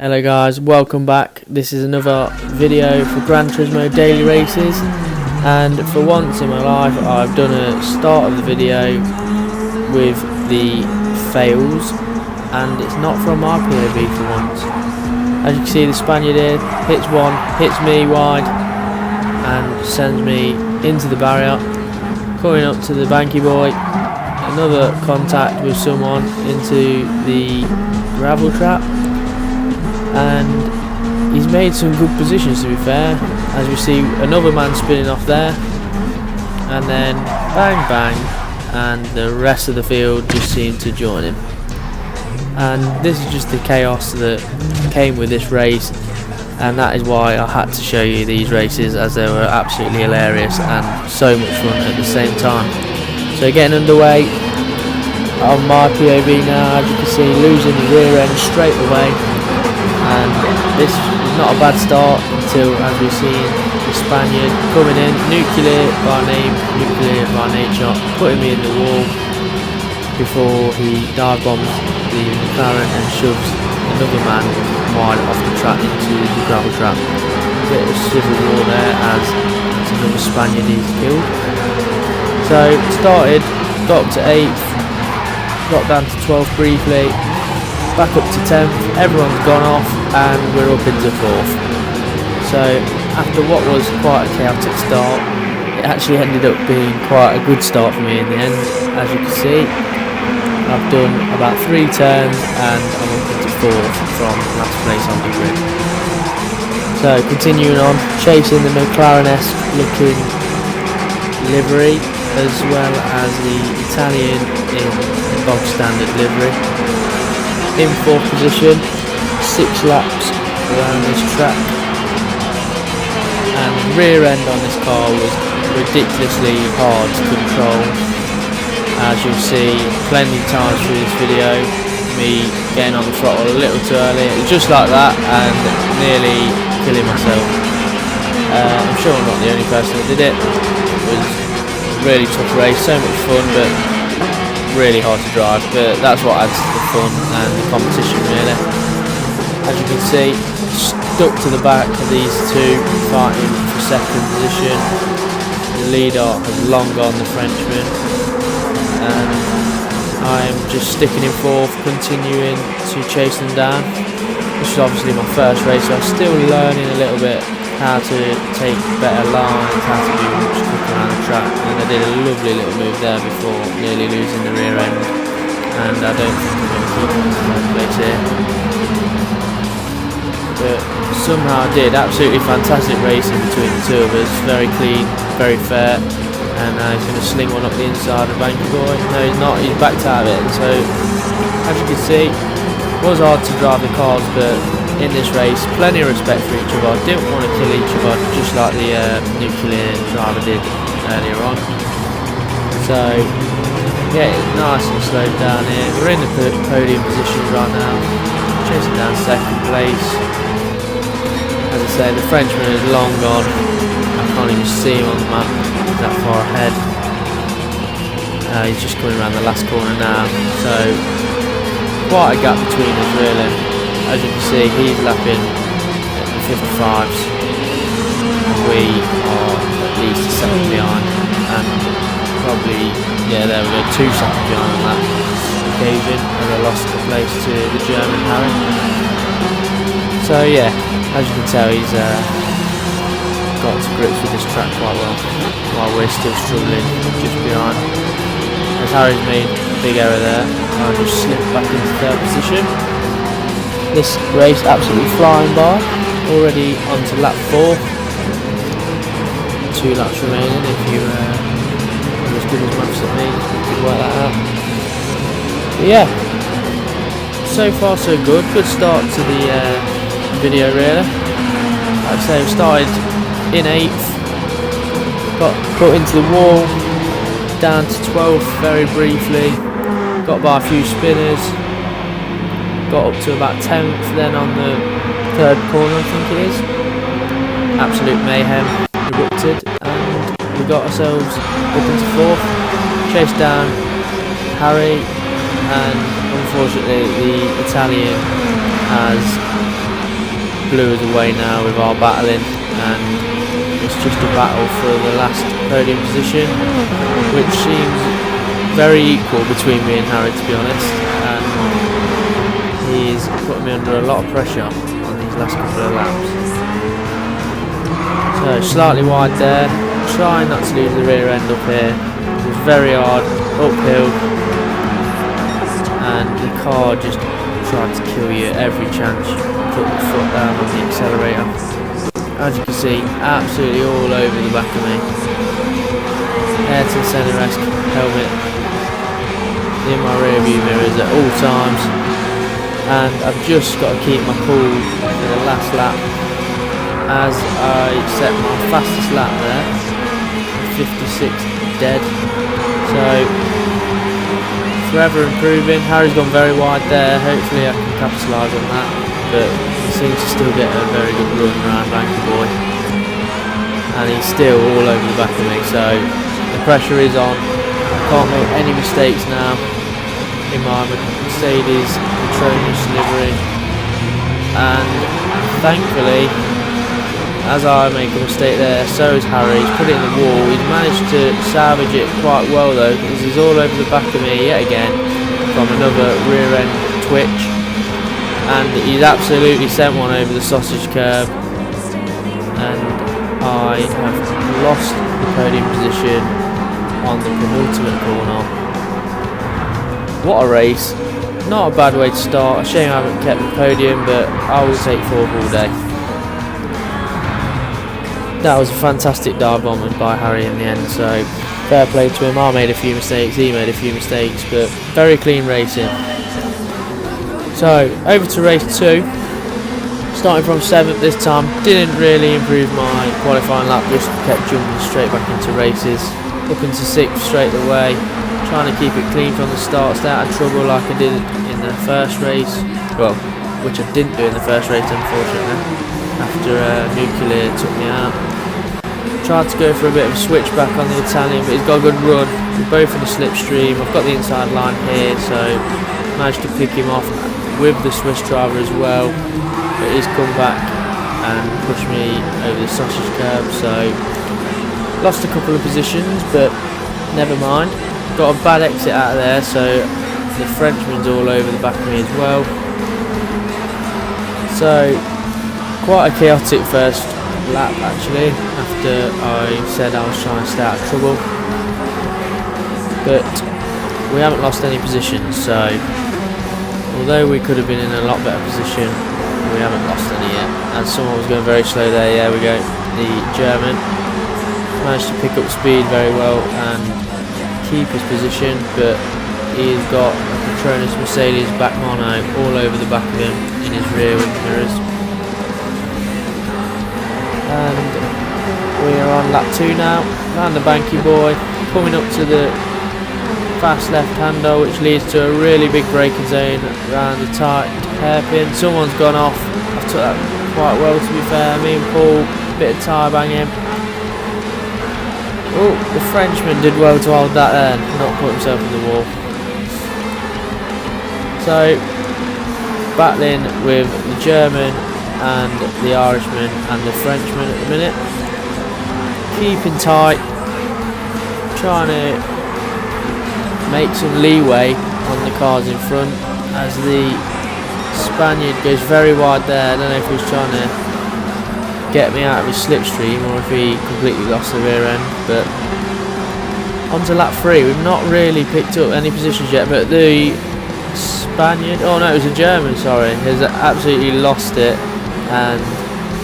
Hello guys, welcome back. This is another video for Gran Turismo daily races, and for once in my life I've done a start of the video with the fails, and it's not from my POV for once. As you can see, the Spaniard here hits one, hits me wide and sends me into the barrier. Coming up to the Banky boy, another contact with someone into the gravel trap. And he's made some good positions, to be fair, as we see another man spinning off there, and then bang bang, and the rest of the field just seemed to join him. And this is just the chaos that came with this race, and that is why I had to show you these races, as they were absolutely hilarious and so much fun at the same time. So getting underway on my POV now, as you can see, losing the rear end straight away. And this is not a bad start until, as we've seen, the Spaniard coming in, nuclear by name, nuclear by nature, putting me in the wall before he dive bombs the McLaren and shoves another man wide off the track into the gravel trap. A bit of civil war there as another Spaniard is killed. So started, got up to 8th, got down to 12th briefly. Back up to 10th, everyone's gone off and we're up into 4th. So after what was quite a chaotic start, it actually ended up being quite a good start for me in the end. As you can see, I've done about 3 turns and I'm up into 4th from last place on the grid. So continuing on, chasing the McLaren-esque looking livery, as well as the Italian in the bog standard livery. In 4th position, 6 laps around this track, and the rear end on this car was ridiculously hard to control. As you'll see plenty of times through this video, me getting on the throttle a little too early, just like that, and nearly killing myself. I'm sure I'm not the only person that did it. It was a really tough race, so much fun, but really hard to drive, but that's what adds to the fun and the competition, really. As you can see, stuck to the back of these two, fighting for 2nd position. The leader has long gone, the Frenchman, and I'm just sticking in 4th, continuing to chase them down. This is obviously my first race, so I'm still learning a little bit how to take better lines, how to be much quicker around the track, and I did a lovely little move there before nearly losing the rear end, and I don't think I'm going to keep it to my place here, but somehow I did. Absolutely fantastic racing between the two of us, very clean, very fair, and he's going to sling one up the inside of Banky boy. No, he's not, he's backed out of it. And so as you can see, it was hard to drive the cars, but in this race, plenty of respect for each other. Didn't want to kill each other, just like the nuclear driver did earlier on. So yeah, it's nice and slowed down here. We're in the podium position right now, chasing down 2nd place. As I say, the Frenchman is long gone. I can't even see him on the map, he's that far ahead. He's just coming around the last corner now, so quite a gap between us, really. As you can see, he's lapping at the 55s, and we are at least a second behind, and probably, yeah, there we go, 2 seconds behind on that occasion, and I lost the place to the German Harry. So yeah, as you can tell, he's got to grips with this track quite well, while we're still struggling just behind. As Harry's made a big error there, I'll just slip back into 3rd position. This race absolutely flying by, already on to lap 4. 2 laps remaining. If you are as good as maths at me, you could work that out. But yeah, so far so good. Good start to the video, really. Like I say, we started in 8th, got put into the wall, down to 12th very briefly, got by a few spinners. Got up to about 10th, then on the 3rd corner, I think it is. Absolute mayhem erupted, and we got ourselves up into 4th. Chased down Harry, and unfortunately the Italian has blew us away now with our battling, and it's just a battle for the last podium position, which seems very equal between me and Harry, to be honest, and he's putting me under a lot of pressure on these last couple of laps. So slightly wide there, trying not to lose the rear end up here. It was very hard, uphill, and the car just tried to kill you every chance you put the foot down on the accelerator. As you can see, absolutely all over the back of me. Ayrton Senna-esque helmet in my rear view mirrors at all times, and I've just got to keep my cool for the last lap as I set my fastest lap there, 56 dead. So forever improving. Harry's gone very wide there, hopefully I can capitalise on that, but he seems to still get a very good run around Banky Boy, and he's still all over the back of me, so the pressure is on. I can't make any mistakes now in my Mercedes Patronus livery, and thankfully, as I make a mistake there, so is Harry. He's put it in the wall. He's managed to salvage it quite well though, because he's all over the back of me yet again from another rear end twitch, and he's absolutely sent one over the sausage curb, and I have lost the podium position on the penultimate corner. What a race. Not a bad way to start. A shame I haven't kept the podium, but I will take fourth all day. That was a fantastic dive bombing by Harry in the end, so fair play to him. I made a few mistakes, he made a few mistakes, but very clean racing. So over to race 2, starting from 7th this time. Didn't really improve my qualifying lap, just kept jumping straight back into races, up into 6th straight away, trying to keep it clean from the start. Stay out of trouble like I did in the first race, well, which I didn't do in the first race unfortunately, after Nuclear took me out. Tried to go for a bit of a switchback on the Italian, but he's got a good run. We're both in the slipstream. I've got the inside line here, so managed to pick him off with the Swiss driver as well. But he's come back and pushed me over the sausage curb, so lost a couple of positions, but never mind. Got a bad exit out of there, so the Frenchman's all over the back of me as well. So quite a chaotic first lap actually, after I said I was trying to stay out of trouble, but we haven't lost any positions, so although we could have been in a lot better position, we haven't lost any yet. And someone was going very slow there, yeah we go, the German managed to pick up speed very well and keep his position, but he's got a Patronus Mercedes Bac Mono all over the back of him in his rear with mirrors. And we are on lap 2 now, around the Banky Boy, coming up to the fast left-hander, which leads to a really big braking zone around the tight hairpin. Someone's gone off. I took that quite well, to be fair. Me and Paul, a bit of tyre banging. Oh, the Frenchman did well to hold that there, not put himself in the wall. So, battling with the German and the Irishman and the Frenchman at the minute, keeping tight, trying to make some leeway on the cars in front as the Spaniard goes very wide there. I don't know if he was trying to get me out of his slipstream or if he completely lost the rear end, but on to lap 3. We've not really picked up any positions yet, but the Spaniard, oh no, it was a German, sorry, has absolutely lost it and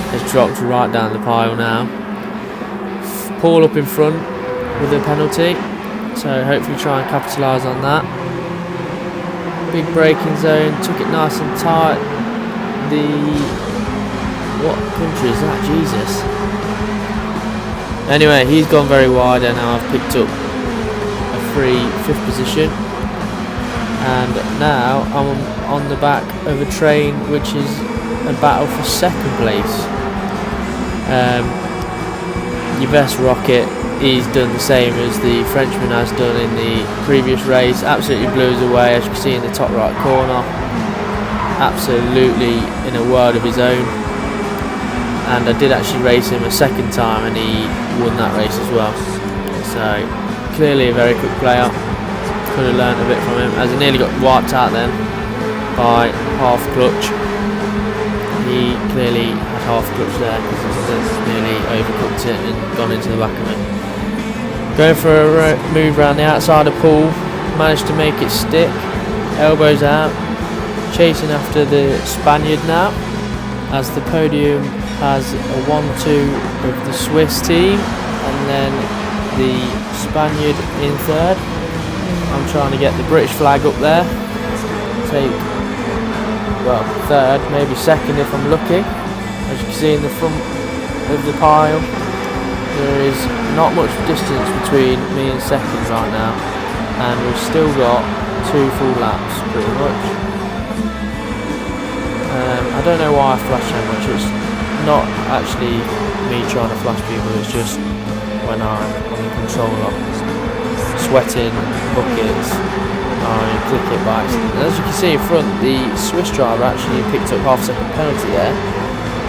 has dropped right down the pile now. Paul up in front with a penalty, so hopefully try and capitalise on that. Big braking zone, took it nice and tight. What country is that? Jesus. Anyway, he's gone very wide and now I've picked up a free 5th position. And now I'm on the back of a train which is a battle for 2nd place. Yves Rocket, he's done the same as the Frenchman has done in the previous race. Absolutely blew us away, as you can see in the top right corner. Absolutely in a world of his own. and I did actually race him a second time, and he won that race as well. So clearly a very quick player. Could have learned a bit from him, as he nearly got wiped out then by half clutch. He clearly had half clutch there because he nearly overcooked it and gone into the back of it. Going for a move around the outside of Paul, managed to make it stick. Elbows out, chasing after the Spaniard now, as the podium has a 1-2 of the Swiss team and then the Spaniard in third. I'm trying to get the British flag up there. Take, well, third, maybe second if I'm lucky. As you can see in the front of the pile, there is not much distance between me and second right now, and we've still got 2 full laps pretty much. I don't know why I flash so much. It's not actually me trying to flash people, it's just when I'm on the controller sweating buckets, I click it by accident. As you can see in front, the Swiss driver actually picked up half-second penalty there,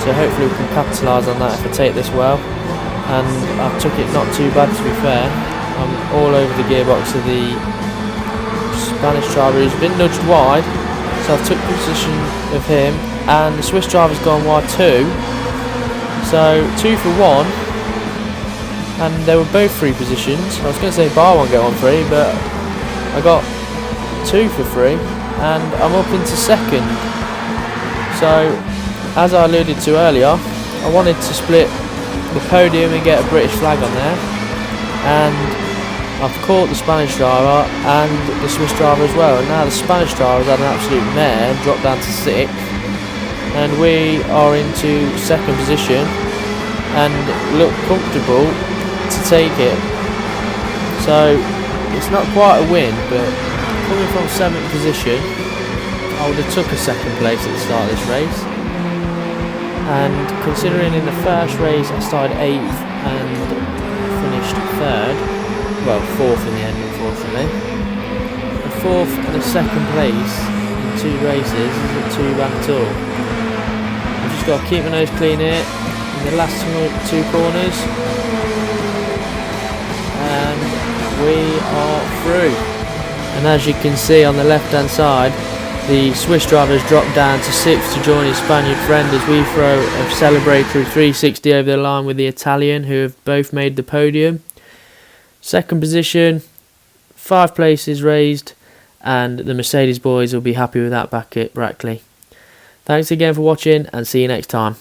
so hopefully we can capitalise on that if I take this well. And I took it not too bad, to be fair. I'm all over the gearbox of the Spanish driver who's been nudged wide, so I've took position of him, and the Swiss driver's gone wide too, so 2 for 1. And they were both free positions. I was going to say bar one get one free, but I got 2 for free, and I'm up into second. So, as I alluded to earlier, I wanted to split the podium and get a British flag on there, and I've caught the Spanish driver and the Swiss driver as well. And now the Spanish driver's had an absolute mare, dropped down to 6th, and we are into second position and look comfortable to take it. So it's not quite a win, but coming from 7th position, I would have took a second place at the start of this race. And considering in the first race I started 8th and finished 3rd, well 4th in the end unfortunately, a 4th and a 2nd place in 2 races isn't too bad at all. I've just got to keep my nose clean here in the last 2 corners, and we are through. And as you can see on the left hand side, the Swiss driver has dropped down to 6th to join his Spaniard friend as we throw a celebratory 360 over the line with the Italian, who have both made the podium. Second position, 5 places raised, and the Mercedes boys will be happy with that back at Brackley. Thanks again for watching, and see you next time.